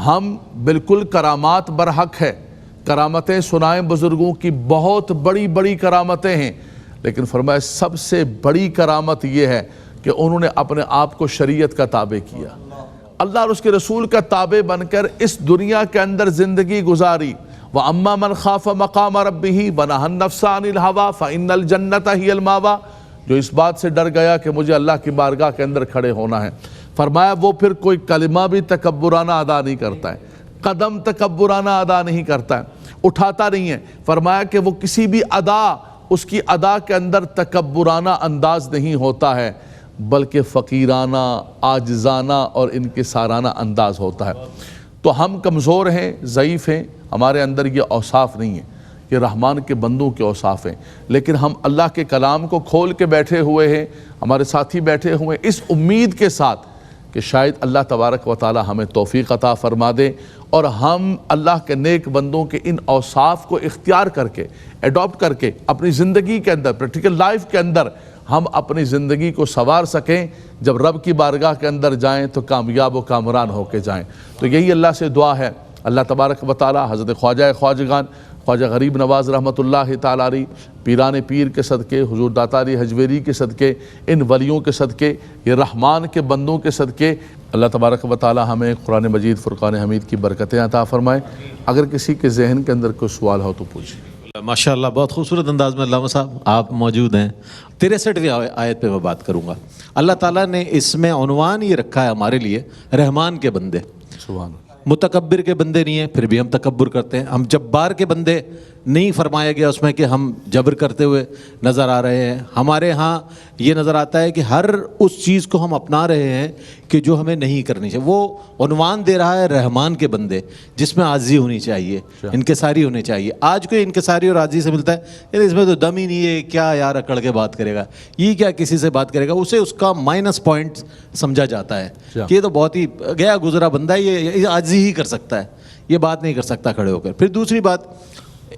ہم بالکل کرامات برحق ہے، کرامتیں سنائیں بزرگوں کی، بہت بڑی بڑی کرامتیں ہیں، لیکن فرمایا سب سے بڑی کرامت یہ ہے کہ انہوں نے اپنے آپ کو شریعت کا تابع کیا، اللہ اور اس کے رسول کا تابع بن کر اس دنیا کے اندر زندگی گزاری۔ وَأَمَّا مَنْ خَافَ مَقَامَ رَبِّهِ وَنَهَى النَّفْسَ عَنِ الْهَوَىٰ فَإِنَّ الْجَنَّةَ هِيَ الْمَأْوَىٰ، جو اس بات سے ڈر گیا کہ مجھے اللہ کی بارگاہ کے اندر کھڑے ہونا ہے، فرمایا وہ پھر کوئی کلمہ بھی تکبرانہ ادا نہیں کرتا ہے، قدم تکبرانہ ادا نہیں کرتا ہے، اٹھاتا نہیں ہے۔ فرمایا کہ وہ کسی بھی ادا، اس کی ادا کے اندر تکبرانہ انداز نہیں ہوتا ہے، بلکہ فقیرانہ، عاجزانہ اور انکسارانہ انداز ہوتا ہے۔ تو ہم کمزور ہیں، ضعیف ہیں، ہمارے اندر یہ اوصاف نہیں ہیں، یہ رحمان کے بندوں کے اوصاف ہیں، لیکن ہم اللہ کے کلام کو کھول کے بیٹھے ہوئے ہیں، ہمارے ساتھی بیٹھے ہوئے ہیں اس امید کے ساتھ کہ شاید اللہ تبارک و تعالی ہمیں توفیق عطا فرما دے، اور ہم اللہ کے نیک بندوں کے ان اوصاف کو اختیار کر کے، ایڈاپٹ کر کے اپنی زندگی کے اندر، پریکٹیکل لائف کے اندر ہم اپنی زندگی کو سنوار سکیں، جب رب کی بارگاہ کے اندر جائیں تو کامیاب و کامران ہو کے جائیں۔ تو یہی اللہ سے دعا ہے، اللہ تبارک و تعالی حضرت خواجہ خواجگان خواجہ غریب نواز رحمۃ اللہ تعالی علیہ، پیران پیر کے صدقے، حضور داتا علی حجویری کے صدقے، ان ولیوں کے صدقے، یہ رحمان کے بندوں کے صدقے، اللہ تبارک و تعالی ہمیں قرآن مجید فرقان حمید کی برکتیں عطا فرمائے۔ اگر کسی کے ذہن کے اندر کوئی سوال ہو تو پوچھیں۔ ماشاءاللہ، بہت خوبصورت انداز میں علامہ صاحب آپ موجود ہیں۔ 63ویں آیت پہ میں بات کروں گا۔ اللہ تعالیٰ نے اس میں عنوان یہ رکھا ہے ہمارے لیے، رحمان کے بندے۔ سبحان اللہ۔ متکبر کے بندے نہیں ہیں، پھر بھی ہم تکبر کرتے ہیں۔ ہم جبار کے بندے نہیں فرمایا گیا اس میں کہ ہم جبر کرتے ہوئے نظر آ رہے ہیں۔ ہمارے ہاں یہ نظر آتا ہے کہ ہر اس چیز کو ہم اپنا رہے ہیں کہ جو ہمیں نہیں کرنی چاہیے۔ وہ عنوان دے رہا ہے رحمان کے بندے، جس میں عاجزی ہونی چاہیے، انکساری ہونی چاہیے۔ آج کوئی انکساری اور عاجزی سے ملتا ہے، اس میں تو دم ہی نہیں ہے، کیا یار اکڑ کے بات کرے گا، یہ کیا کسی سے بات کرے گا، اسے اس کا مائنس پوائنٹ سمجھا جاتا ہے کہ یہ تو بہت ہی گیا گزرا بندہ ہے، یہ عاجزی ہی کر سکتا ہے، یہ بات نہیں کر سکتا کھڑے ہو کر۔ پھر دوسری بات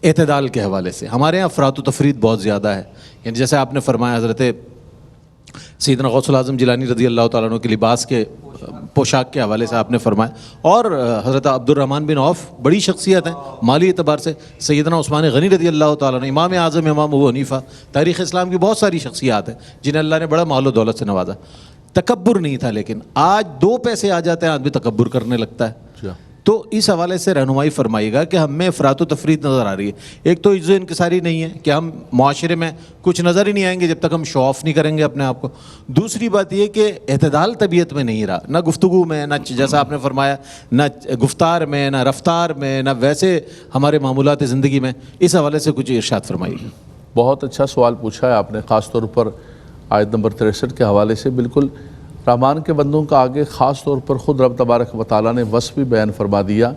اعتدال کے حوالے سے، ہمارے یہاں افراط و تفرید بہت زیادہ ہے۔ یعنی جیسے آپ نے فرمایا، حضرت سیدنا غوث العظم جیلانی رضی اللہ تعالیٰ عنہ کے لباس کے پوشاک کے حوالے سے آپ نے فرمایا. اور حضرت عبد الرحمن بن عوف بڑی شخصیت ہیں مالی اعتبار سے. سیدنا عثمان غنی رضی اللہ تعالیٰ عنہ، امام اعظم امام ابو حنیفہ، تاریخ اسلام کی بہت ساری شخصیات ہیں جنہیں اللہ نے بڑا مال و دولت سے نوازا. تکبر نہیں تھا، لیکن آج 2 پیسے آ جاتے ہیں آدمی تکبر کرنے لگتا ہے. تو اس حوالے سے رہنمائی فرمائیے گا کہ ہم میں افراط و تفریط نظر آ رہی ہے. ایک تو عجز و انکساری نہیں ہے کہ ہم معاشرے میں کچھ نظر ہی نہیں آئیں گے جب تک ہم شو آف نہیں کریں گے اپنے آپ کو. دوسری بات یہ کہ اعتدال طبیعت میں نہیں رہا، نہ گفتگو میں، نہ جیسا آپ نے فرمایا، نہ گفتار میں، نہ رفتار میں، نہ ویسے ہمارے معمولات زندگی میں. اس حوالے سے کچھ ارشاد فرمائیے گا. بہت اچھا سوال پوچھا ہے آپ نے، خاص طور پر آیت نمبر 63 کے حوالے سے. بالکل رحمان کے بندوں کا آگے خاص طور پر خود رب تبارک و تعالیٰ نے وصف بھی بیان فرما دیا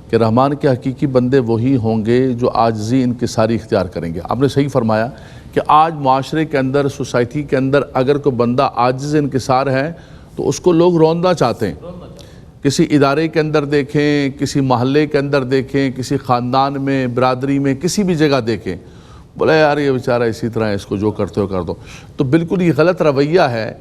کہ رحمان کے حقیقی بندے وہی ہوں گے جو عاجزی انکساری اختیار کریں گے. آپ نے صحیح فرمایا کہ آج معاشرے کے اندر، سوسائٹی کے اندر اگر کوئی بندہ عاجز انکسار ہے تو اس کو لوگ روندنا چاہتے ہیں. کسی ادارے کے اندر دیکھیں، کسی محلے کے اندر دیکھیں، کسی خاندان میں، برادری میں، کسی بھی جگہ دیکھیں، بولے یار یہ بیچارہ اسی طرح ہے، اس کو جو کرتے ہو کر دو. تو بالکل یہ غلط رویہ ہے.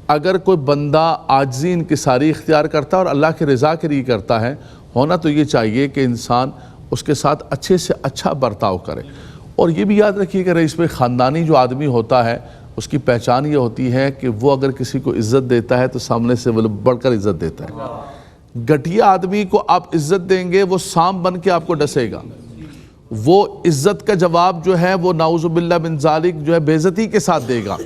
اگر کوئی بندہ عاجزی انکساری اختیار کرتا ہے اور اللہ کی رضا کے لیے کرتا ہے، ہونا تو یہ چاہیے کہ انسان اس کے ساتھ اچھے سے اچھا برتاؤ کرے. اور یہ بھی یاد رکھیے کہ رئیس بھائی، خاندانی جو آدمی ہوتا ہے اس کی پہچان یہ ہوتی ہے کہ وہ اگر کسی کو عزت دیتا ہے تو سامنے سے وہ بڑھ کر عزت دیتا ہے. گھٹیا آدمی کو آپ عزت دیں گے، وہ سام بن کے آپ کو ڈسے گا. وہ عزت کا جواب جو ہے وہ نعوذ باللہ من ذالک جو ہے بے عزتی کے ساتھ دے گا.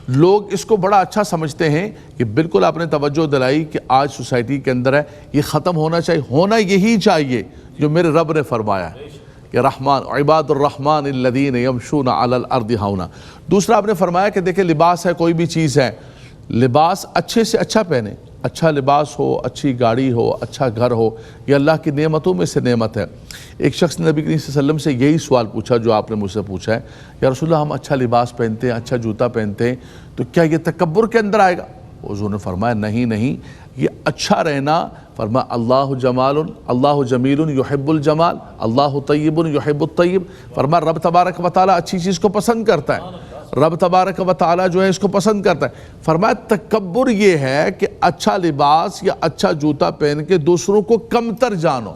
لوگ اس کو بڑا اچھا سمجھتے ہیں کہ بالکل آپ نے توجہ دلائی کہ آج سوسائٹی کے اندر ہے، یہ ختم ہونا چاہیے. ہونا یہی چاہیے جو میرے رب نے فرمایا ہے کہ رحمان عباد الرحمن الذین یمشون علی الارض ہونا. دوسرا آپ نے فرمایا کہ دیکھیں لباس ہے، کوئی بھی چیز ہے، لباس اچھے سے اچھا پہنے. اچھا لباس ہو، اچھی گاڑی ہو، اچھا گھر ہو، یہ اللہ کی نعمتوں میں سے نعمت ہے. ایک شخص نے نبی کریم صلی اللہ علیہ وسلم سے یہی سوال پوچھا جو آپ نے مجھ سے پوچھا ہے، یا رسول اللہ ہم اچھا لباس پہنتے ہیں، اچھا جوتا پہنتے ہیں، تو کیا یہ تکبر کے اندر آئے گا؟ حضور نے فرمایا نہیں، یہ اچھا رہنا، فرمایا اللہ جمال، اللہ جمیل یحب الجمال، اللہ طیب یحب الطیب. فرمایا رب تبارک و تعالیٰ اچھی چیز کو پسند کرتا ہے، رب تبارک و تعالیٰ جو ہے اس کو پسند کرتا ہے. فرمایا تکبر یہ ہے کہ اچھا لباس یا اچھا جوتا پہن کے دوسروں کو کمتر جانو،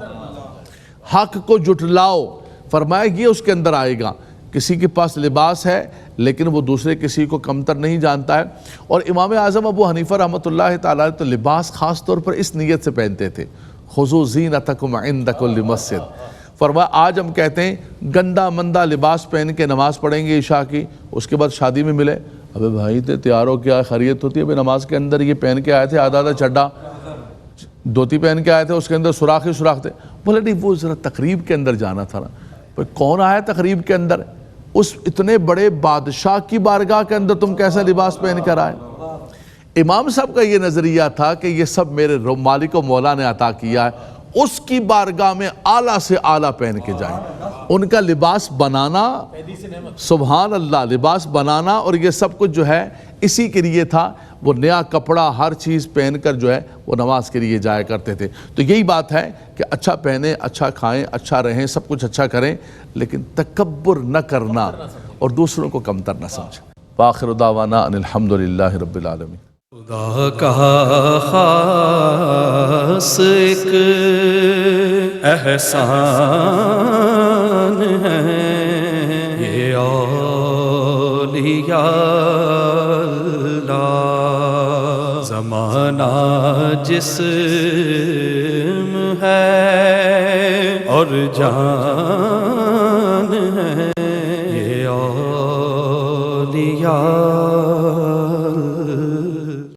حق کو جھٹلاؤ. فرمایا یہ اس کے اندر آئے گا. کسی کے پاس لباس ہے لیکن وہ دوسرے کسی کو کمتر نہیں جانتا ہے. اور امام اعظم ابو حنیفہ رحمۃ اللہ تعالیٰ تو لباس خاص طور پر اس نیت سے پہنتے تھے، خذوا زینتکم عند کل مسجد. فرمایا آج ہم کہتے ہیں گندا مندہ لباس پہن کے نماز پڑھیں گے عشاء کی، اس کے بعد شادی میں ملے، ابے بھائی تیار ہو کیا خیریت ہوتی ہے؟ ابھی نماز کے اندر یہ پہن کے آئے تھے، آدھا چڈا دھوتی پہن کے آئے تھے، اس کے اندر سوراخ ہی سوراخ تھے. بولے نہیں وہ ذرا تقریب کے اندر جانا تھا نا. بھائی کون آیا تقریب کے اندر؟ اس اتنے بڑے بادشاہ کی بارگاہ کے اندر تم کیسا لباس پہن کر آئے؟ امام صاحب کا یہ نظریہ تھا کہ یہ سب میرے مالک و مولا نے عطا کیا ہے، اس کی بارگاہ میں اعلیٰ سے اعلیٰ پہن کے جائیں. ان کا لباس بنانا، سبحان اللہ، لباس بنانا اور یہ سب کچھ جو ہے اسی کے لیے تھا. وہ نیا کپڑا ہر چیز پہن کر جو ہے وہ نماز کے لیے جایا کرتے تھے. تو یہی بات ہے کہ اچھا پہنیں، اچھا کھائیں، اچھا رہیں، سب کچھ اچھا کریں، لیکن تکبر نہ کرنا اور دوسروں کو کمتر نہ سمجھیں. وآخر دعوانا ان الحمدللہ رب العالمین. خدا کا خاص ایک احسان ہے یہ اولیاء اللہ. زمانہ جسم ہے اور جان ہے یہ اولیاء